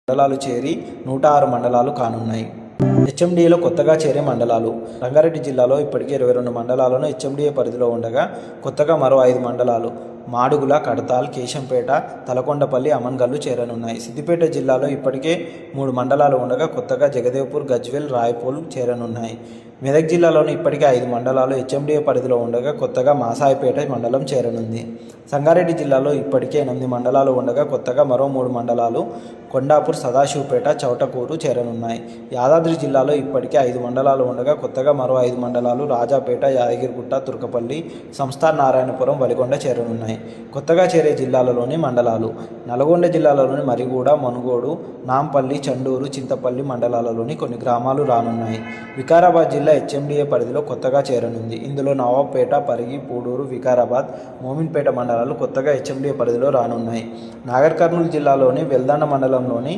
మండలాలు చేరి 106 మండలాలు కానున్నాయి. హెచ్ఎండిఏలో కొత్తగా చేరే మండలాలు. రంగారెడ్డి జిల్లాలో ఇప్పటికే 22 మండలాలను హెచ్ఎండిఏ పరిధిలో ఉండగా కొత్తగా మరో 5 మండలాలు మాడుగుల, కడతాల్, కేశంపేట, తలకొండపల్లి, అమన్గల్లు చేరనున్నాయి. సిద్దిపేట జిల్లాలో ఇప్పటికే 3 మండలాలు ఉండగా కొత్తగా జగదేవ్పూర్, గజ్వేల్, రాయపూల్ చేరనున్నాయి. మెదక్ జిల్లాలోని ఇప్పటికే 5 మండలాలు హెచ్ఎండిఏ పరిధిలో ఉండగా కొత్తగా మాసాయిపేట మండలం చేరనుంది. సంగారెడ్డి జిల్లాలో ఇప్పటికే 8 మండలాలు ఉండగా కొత్తగా మరో 3 మండలాలు కొండాపూర్, సదాశివపేట, చౌటకూరు చేరనున్నాయి. యాదాద్రి జిల్లాలో ఇప్పటికే 5 మండలాలు ఉండగా కొత్తగా మరో 5 మండలాలు రాజాపేట, యాదగిరిగుట్ట, తుర్కపల్లి, సంస్థాన్ నారాయణపురం, వలిగొండ చేరనున్నాయి. కొత్తగా చేరే జిల్లాలలోని మండలాలు. నల్గొండ జిల్లాలోని మరిగూడ, మనుగోడు, నాంపల్లి, చండూరు, చింతపల్లి మండలాలలోని కొన్ని గ్రామాలు రానున్నాయి. వికారాబాద్ జిల్లా హెచ్ఎండిఏ పరిధిలో కొత్తగా చేరనుంది. ఇందులో నవాబ్పేట, పరిగి, పూడూరు, వికారాబాద్, మోమిన్పేట మండలాలు కొత్తగా హెచ్ఎండిఏ పరిధిలో రానున్నాయి. నాగర్ కర్నూలు జిల్లాలోని వెల్దండ మండలంలోని